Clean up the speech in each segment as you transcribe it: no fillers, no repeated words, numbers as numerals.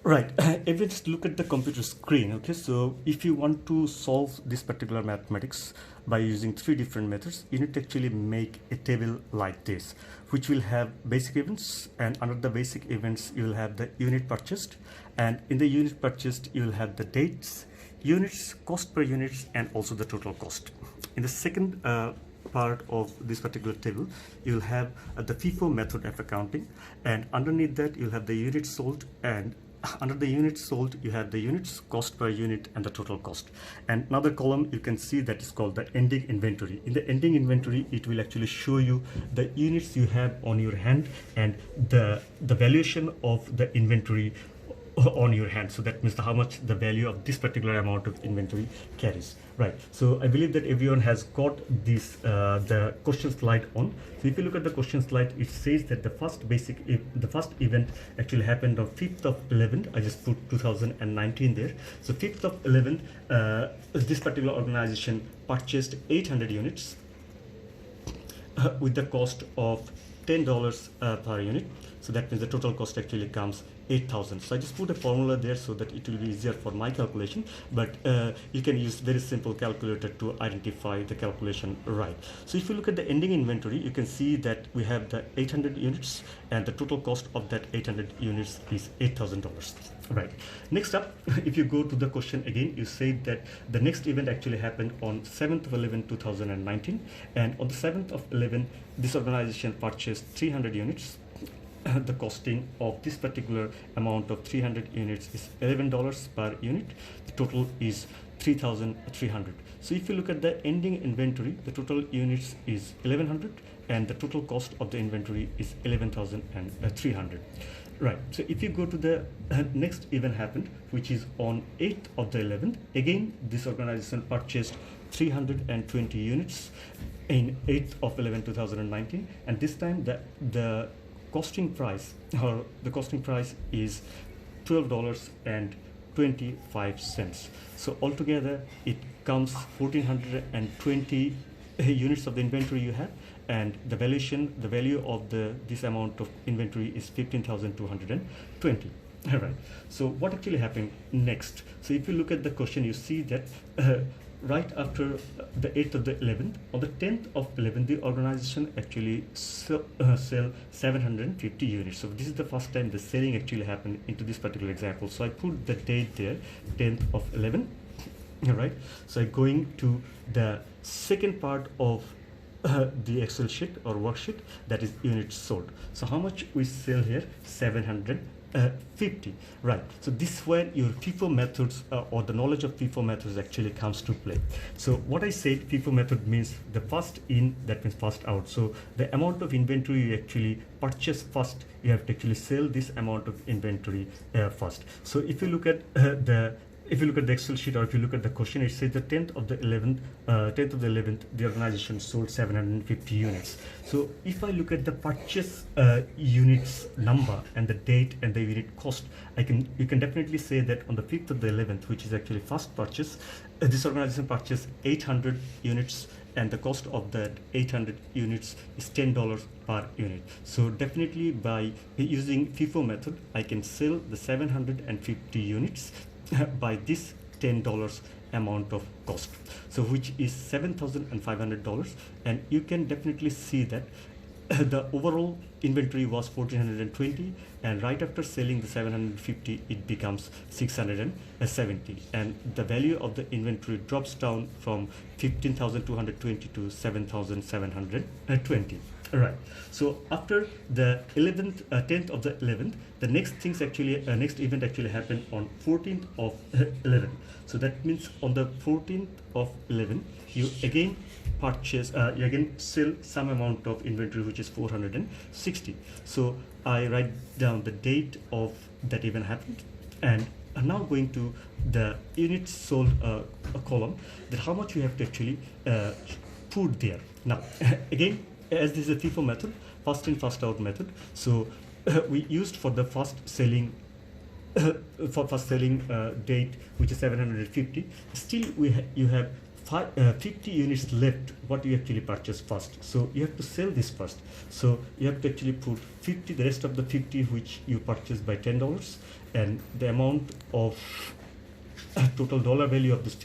Right. If we just look at the computer screen, okay, so if you want to solve this particular mathematics by using three different methods, you need to actually make a table like this, which will have basic events, and under the basic events, you will have the unit purchased, and in the unit purchased, you will have the dates, units, cost per units, and also the total cost. In the second part of this particular table, you'll have the FIFO method of accounting, and underneath that, you'll have the units sold, and under the units sold, you have the units, cost per unit, and the total cost. And another column you can see that is called the ending inventory. In the ending inventory, it will actually show you the units you have on your hand and the valuation of the inventory on your hand. So that means how much the value of this particular amount of inventory carries. Right. So I believe that everyone has got this the question slide on. So if you look at the question slide, it says that the first event actually happened on 5th of 11th. I just put 2019 there. So 5th of 11th, this particular organization purchased 800 units with the cost of $10 per unit. So that means the total cost actually comes 8,000. So I just put a formula there so that it will be easier for my calculation, but you can use very simple calculator to identify the calculation right. So if you look at the ending inventory, you can see that we have the 800 units and the total cost of that 800 units is $8,000. Right. Next up, if you go to the question again, you say that the next event actually happened on 7th of 11, 2019, and on the 7th of 11, this organization purchased 300 units. The costing of this particular amount of 300 units is $11 per unit. The total is 3,300. So if you look at the ending inventory, the total units is 1,100 and the total cost of the inventory is 11,300. Right. So if you go to the next event happened, which is on 8th of the 11th, again this organization purchased 320 units in 8th of 11, 2019, and this time the costing price is $12.25. So altogether it comes 1,420 units of the inventory you have, and the value of this amount of inventory is 15,220. All right. So what actually happened next? So if you look at the question, you see that right after the 8th of the 11th, on the 10th of 11th, the organization actually sell 750 units. So this is the first time the selling actually happened into this particular example. So I put the date there, 10th of 11. All right. So I'm going to the second part of the Excel sheet or worksheet, that is units sold. So how much we sell here? 750. Right. So this is where your FIFO methods or the knowledge of FIFO methods actually comes to play. So what I said, FIFO method means the first in, that means first out. So the amount of inventory you actually purchase first, you have to actually sell this amount of inventory first. So if you look at the Excel sheet, or if you look at the question, it says the 10th of the 11th, the organization sold 750 units. So if I look at the purchase units number and the date and the unit cost, you can definitely say that on the 5th of the 11th, which is actually first purchase, this organization purchased 800 units, and the cost of that 800 units is $10 per unit. So definitely by using FIFO method, I can sell the 750 units by this $10 amount of cost, so which is $7,500, and you can definitely see that the overall inventory was 1,420, and right after selling the 750 it becomes 670, and the value of the inventory drops down from 15,220 to 7,720. Right. So after the 10th of the 11th, the next event actually happened on 14th of 11. So that means on the 14th of 11, you again sell some amount of inventory, which is 460. So I write down the date of that event happened, and I'm now going to the units sold column, that how much you have to actually put there. Now again, as this is a FIFO method, first in first out method, so we used for the first selling date, which is 750. Still you have 50 units left, what you actually purchase first. So you have to sell this first. So you have to actually put 50, the rest of the 50 which you purchased by $10, and the amount of total dollar value of this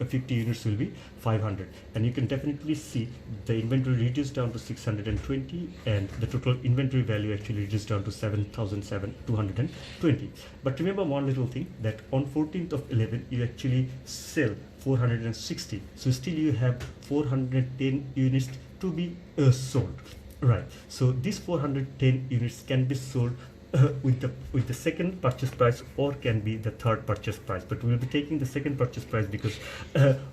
50 units will be 500, and you can definitely see the inventory reduced down to 620, and the total inventory value actually reduced down to 7,220. But remember one little thing, that on 14th of 11 you actually sell 460, so still you have 410 units to be sold, right? So these 410 units can be sold with the second purchase price, or can be the third purchase price, but we will be taking the second purchase price because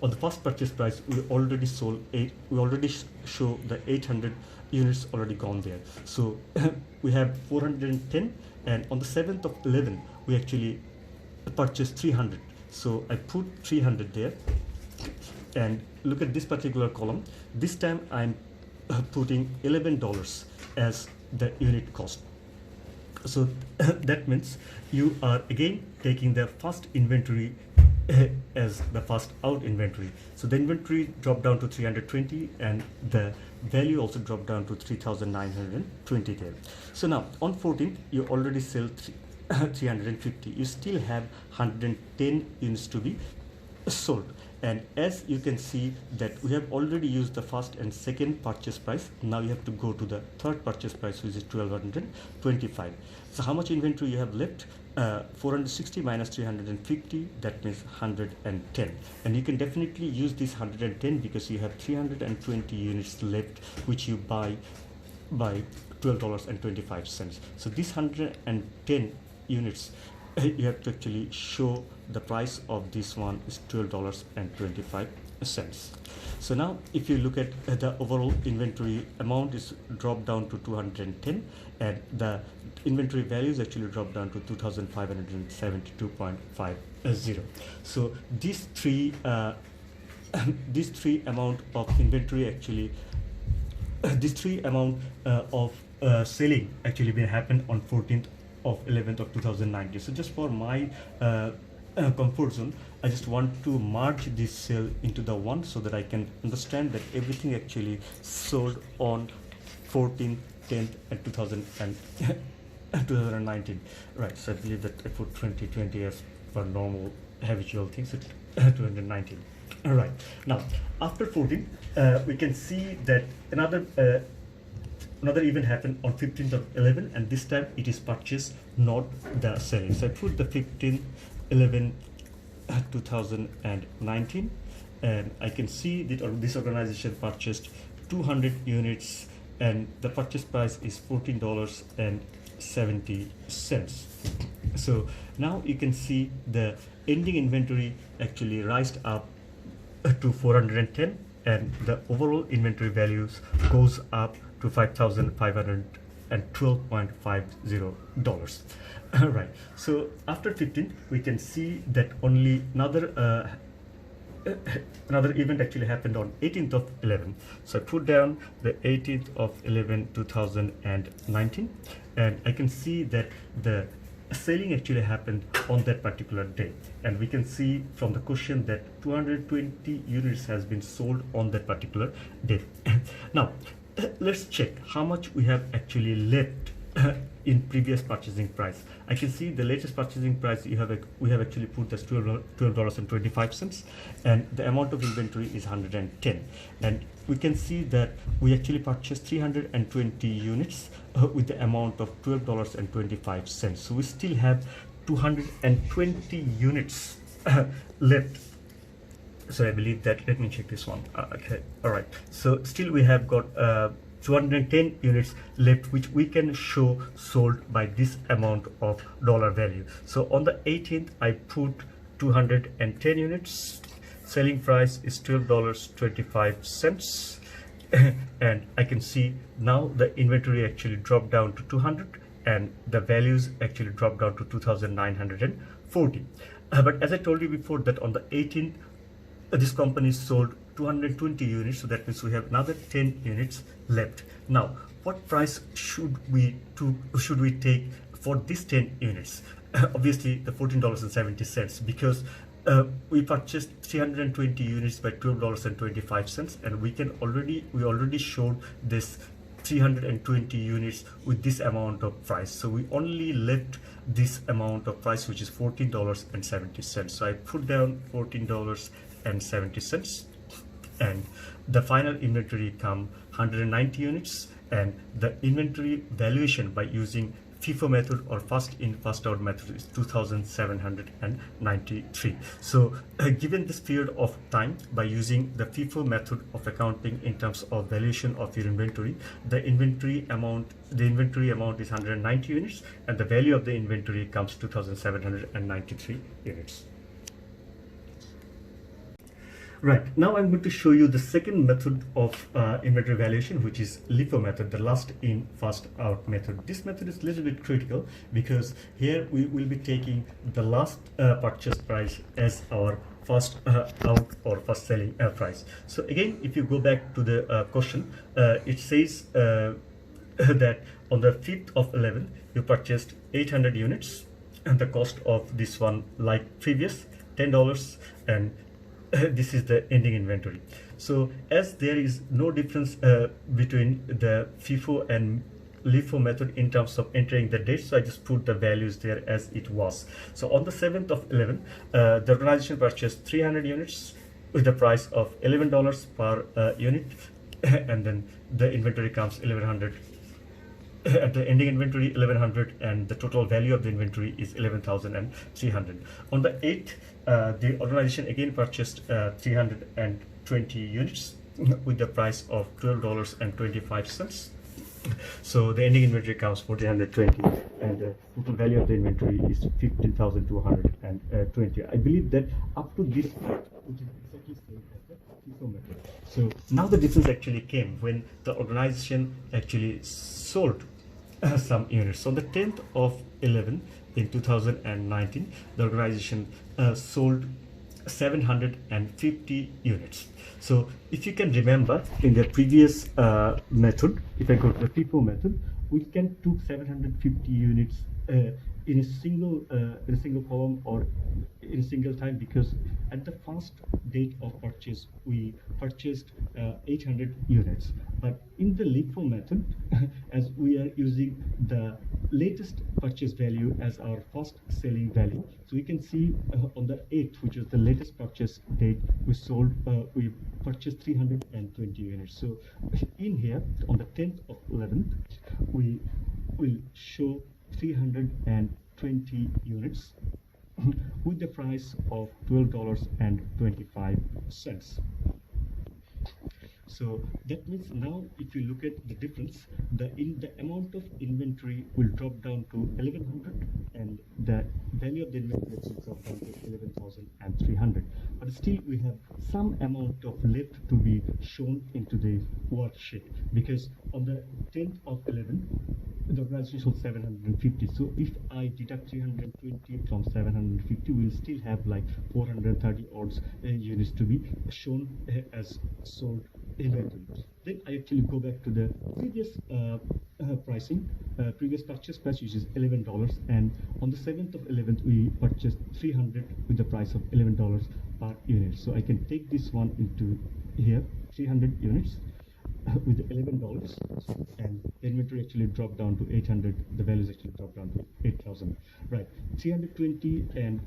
on the first purchase price we already sold we already show the 800 units already gone there. So we have 410, and on the 7th of 11 we actually purchased 300, so I put 300 there. And look at this particular column, this time I'm putting $11 as the unit cost. So that means you are again taking the first inventory as the first out inventory. So the inventory dropped down to 320, and the value also dropped down to 3,920 there. So now on 14th you already sell 350, you still have 110 units to be sold. And as you can see that we have already used the first and second purchase price, now you have to go to the third purchase price, which is 1225. So how much inventory you have left? 460 minus 350, that means 110, and you can definitely use this 110 because you have 320 units left which you buy by $12.25. So this 110 units you have to actually show the price of this one is $12.25. So now if you look at the overall inventory amount is dropped down to 210, and the inventory values actually dropped down to 2,572.50. So these three amount of inventory actually these three amount of selling actually will happen on 14th of 11th of 2019. So just for my comfort zone, I just want to merge this cell into the one so that I can understand that everything actually sold on 14th, 10th and 2019, right? So I believe that I put 2020 as for normal habitual things at 2019. All right, now after 14 we can see that another event happened on 15th of 11, and this time it is purchase, not the selling. So I put the 15th 11 2019, and I can see that this organization purchased 200 units, and the purchase price is $14.70. So now you can see the ending inventory actually rised up to 410, and the overall inventory values goes up to $5,512.50. All right, so after 15 we can see that only another event actually happened on 18th of 11. So I put down the 18th of 11 2019, and I can see that the selling actually happened on that particular day, and we can see from the question that 220 units has been sold on that particular day. Now let's check how much we have actually left in previous purchasing price. I can see the latest purchasing price we have actually put as $12.25, and the amount of inventory is 110, and we can see that we actually purchased 320 units with the amount of $12.25. So we still have 220 units left. So I believe that, let me check this one. Okay, all right, so still we have got 210 units left which we can show sold by this amount of dollar value. So on the 18th I put 210 units, selling price is $12.25, and I can see now the inventory actually dropped down to 200, and the values actually dropped down to 2,940. But as I told you before that on the 18th this company sold 220 units, so that means we have another 10 units left. Now what price should we take for these 10 units? Obviously the $14.70, because we purchased 320 units by $12.25, and we already showed this 320 units with this amount of price, so we only left this amount of price, which is $14.70. So I put down $14.70, and the final inventory come 190 units, and the inventory valuation by using FIFO method or first in first out method is 2793. So given this period of time, by using the FIFO method of accounting in terms of valuation of your inventory, the inventory amount is 190 units, and the value of the inventory comes 2793 units. Right, now I'm going to show you the second method of inventory valuation, which is LIFO method, the last in first out method. This method is a little bit critical because here we will be taking the last purchase price as our first out or first selling price. So again, if you go back to the question, it says that on the 5th of 11th you purchased 800 units, and the cost of this one, like previous, $10, and this is the ending inventory. So as there is no difference between the FIFO and LIFO method in terms of entering the date, so I just put the values there as it was. So on the 7th of 11, the organization purchased 300 units with the price of $11 per unit, and then the inventory comes 1100. At the ending inventory 1100, and the total value of the inventory is 11,300. On the 8th, the organization again purchased 320 units with the price of $12.25. So the ending inventory comes 1420, and the total value of the inventory is 15,220. I believe that up to this point, which is exactly same as the FIFO method. So now the difference actually came when the organization actually sold some units. So on the 10th of 11 in 2019, the organization sold 750 units. So if you can remember, in the previous method, if I go to the FIFO method, we can took 750 units in a single column or in a single time, because at the first date of purchase we purchased 800 units. But in the LIFO method, as we are using the latest purchase value as our first selling value, so we can see on the 8th, which is the latest purchase date, we purchased 320 units. So in here on the 10th of 11th, we will show 320 units with the price of $12.25. So that means now if you look at the difference, the amount of inventory will drop down to 1100, and the value of the inventory will drop down to 11,300. But still we have some amount of left to be shown into the worksheet, because on the 10th of 11 the organization sold 750. So if I deduct 320 from 750, we'll still have like 430 odds units to be shown as sold inventory. Then I actually go back to the previous pricing, previous purchase price, which is $11, and on the 7th of 11th we purchased 300 with the price of $11 per unit. So I can take this one into here, 300 units with the $11, and the inventory actually dropped down to 800. The values actually dropped down to 8,000. Right, 320 and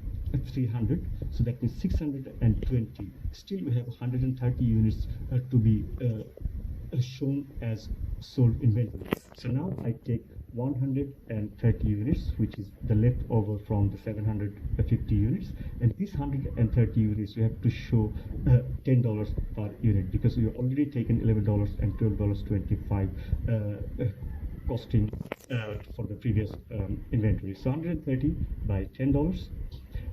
300, so that means 620. Still we have 130 units to be shown as sold inventory. So now I take 130 units, which is the leftover from the 750 units, and these 130 units you have to show $10 per unit, because we have already taken $11 and $12.25 costing for the previous inventory. So 130 by $10,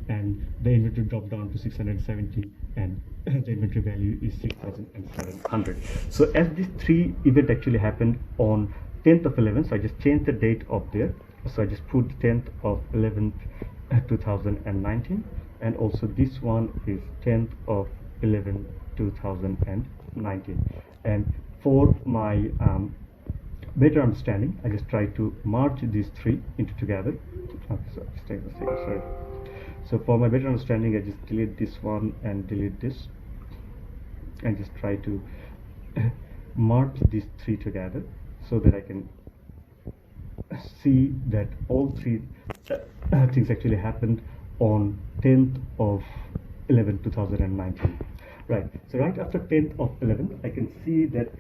and the inventory dropped down to 670, and the inventory value is 6,700. So as these three events actually happened on 10th of 11th, so I just changed the date up there. So I just put 10th of 11th 2019, and also this one is 10th of 11th 2019. And for my better understanding, I just try to merge these three into together. Okay, so just take the second, sorry. So for my better understanding, I just delete this one and delete this, and just try to merge these three together so that I can see that all three things actually happened on 10th of 11 2019. Right, so right after 10th of 11 I can see that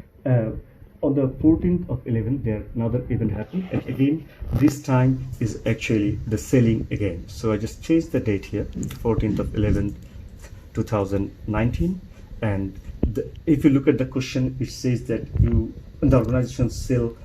on the 14th of 11 there another event happened, and again this time is actually the selling again. So I just changed the date here, 14th of 11 2019, and if you look at the question, it says that the organization sell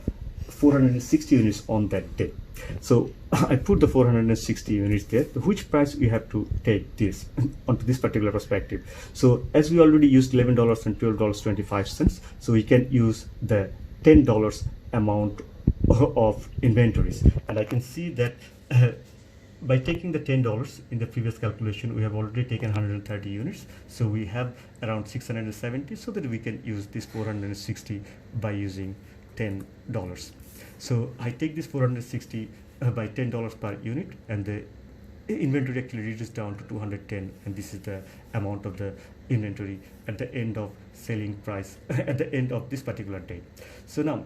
460 units on that day. So I put the 460 units there. Which price we have to take this onto this particular perspective? So as we already used $11 and $12.25, so we can use the $10 amount of inventories, and I can see that by taking the $10 in the previous calculation, we have already taken 130 units, so we have around 670, so that we can use this 460 by using $10. So I take this 460 by $10 per unit, and the inventory actually reduces down to 210, and this is the amount of the inventory at the end of selling price at the end of this particular day. So now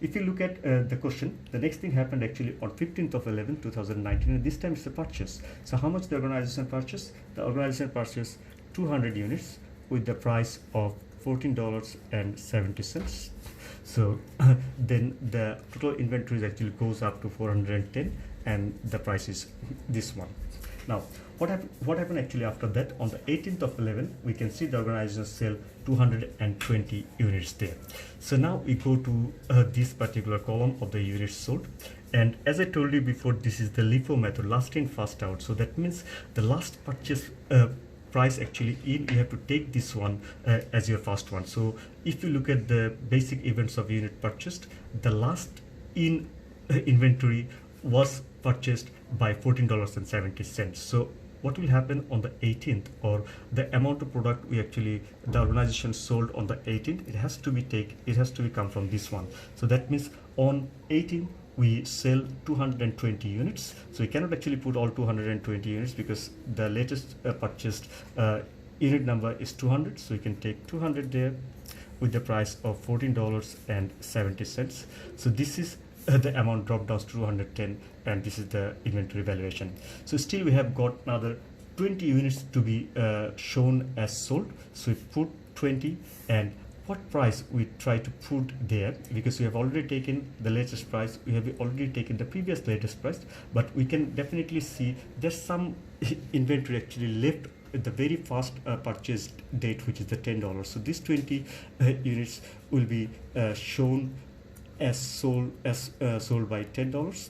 if you look at the question, the next thing happened actually on 15th of 11 2019, and this time it's a purchase. So how much the organization purchased? The organization purchased 200 units with the price of $14.70. So then the total inventory actually goes up to 410, and the price is this one. Now what happened actually after that? On the 18th of 11 we can see the organization sell 220 units there. So now we go to this particular column of the units sold, and as I told you before, this is the LIFO method, last in first out. So that means the last purchase price actually in, you have to take this one as your first one. So if you look at the basic events of unit purchased, the last in inventory was purchased by $14.70. So what will happen on the 18th, or the amount of product we actually the organization sold on the 18th, it has to be come from this one. So that means on 18th we sell 220 units. So we cannot actually put all 220 units because the latest purchased unit number is 200. So we can take 200 there with the price of $14.70. So this is the amount dropped down to 210, and this is the inventory valuation. So still we have got another 20 units to be shown as sold. So we put 20, and what price we try to put there, because we have already taken the latest price, we have already taken the previous latest price, but we can definitely see there's some inventory actually left at the very first purchase date, which is the $10. So these 20 units will be shown as sold by $10,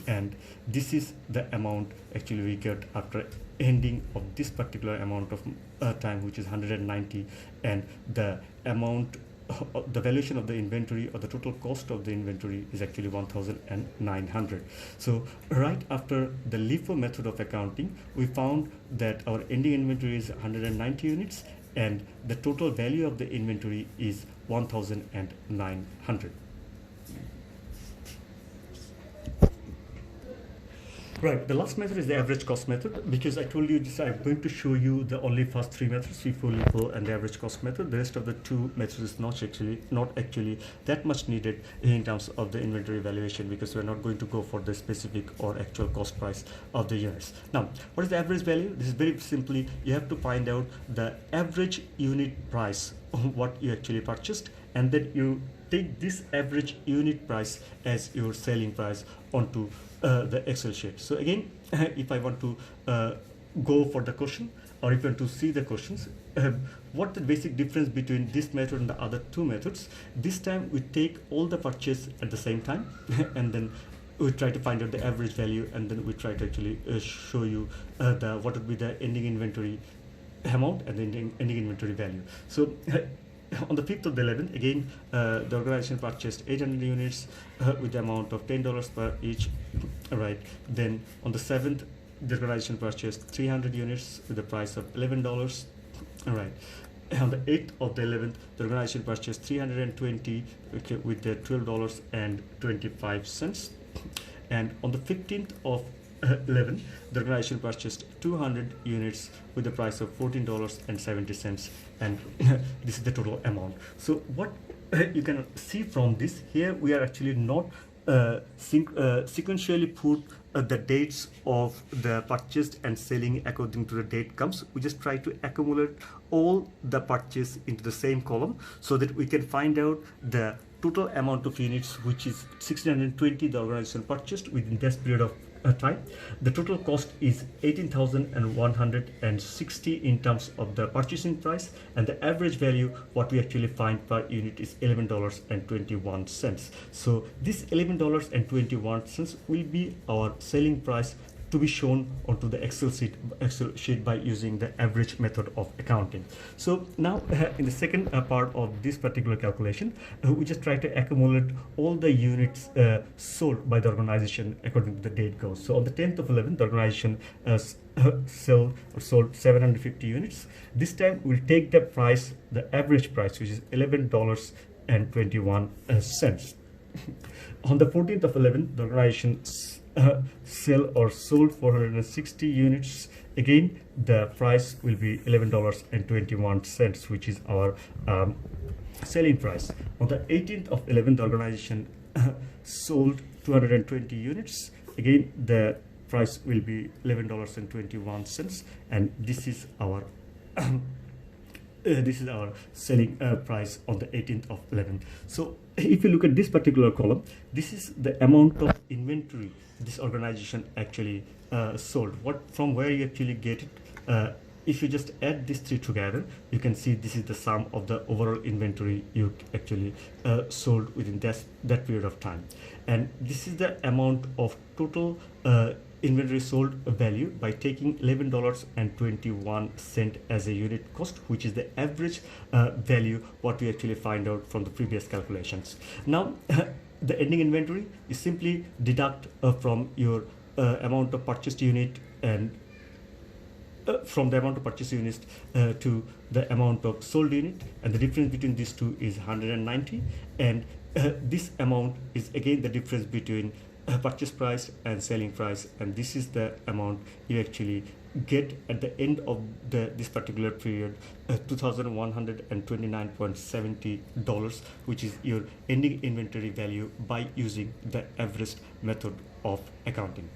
and this is the amount actually we get after ending of this particular amount of time, which is 190, and the amount the valuation of the inventory, or the total cost of the inventory, is actually 1,900. So right after the LIFO method of accounting, we found that our ending inventory is 190 units, and the total value of the inventory is 1,900. Right, the last method is the average cost method, because I told you this, I'm going to show you the only first three methods, FIFO, LIFO, and the average cost method. The rest of the two methods is not actually that much needed in terms of the inventory valuation, because we're not going to go for the specific or actual cost price of the units. Now, what is the average value? This is very simply, you have to find out the average unit price of what you actually purchased, and then you take this average unit price as your selling price onto the Excel sheet. So again, if I want to go for the question, or if you want to see the questions, what the basic difference between this method and the other two methods? This time we take all the purchase at the same time and then we try to find out the average value, and then we try to actually show you what would be the ending inventory amount and the ending inventory value. So on the 5th of the 11th, again, the organization purchased 800 units with the amount of $10 per each. Right. Then on the 7th, the organization purchased 300 units with the price of $11. All right. on the 8th of the 11th, the organization purchased 320, okay, with the $12.25. And on the 15th of 11, the organization purchased 200 units with the price of $14.70, and this is the total amount. So what you can see from this, here we are actually not sequentially put the dates of the purchased and selling according to the date comes. We just try to accumulate all the purchase into the same column so that we can find out the total amount of units, which is 1620 the organization purchased within this period of time. The total cost is 18,160 in terms of the purchasing price, and the average value what we actually find per unit is $11.21. So this $11.21 will be our selling price to be shown onto the Excel sheet by using the average method of accounting. So now in the second part of this particular calculation, we just try to accumulate all the units sold by the organization according to the date goes. So on the 10th of 11th, the organization sold 750 units. This time we'll take the price, the average price, which is $11.21. On the 14th of 11th, the organization sold 460 units. Again, the price will be $11.21, which is our selling price. On the 18th of 11th, the organization sold 220 units. Again, the price will be $11.21, and this is our selling price on the 18th of 11th. So if you look at this particular column, this is the amount of inventory this organization actually sold. From where you actually get it, if you just add these three together, you can see this is the sum of the overall inventory you actually sold within that period of time. And this is the amount of total inventory sold value by taking $11.21 as a unit cost, which is the average value what we actually find out from the previous calculations. Now the ending inventory is simply deduct from your amount of purchased unit, and from the amount of purchased units to the amount of sold unit, and the difference between these two is 190, and this amount is again the difference between purchase price and selling price, and this is the amount you actually get at the end of this particular period, $2,129.70, which is your ending inventory value by using the average method of accounting.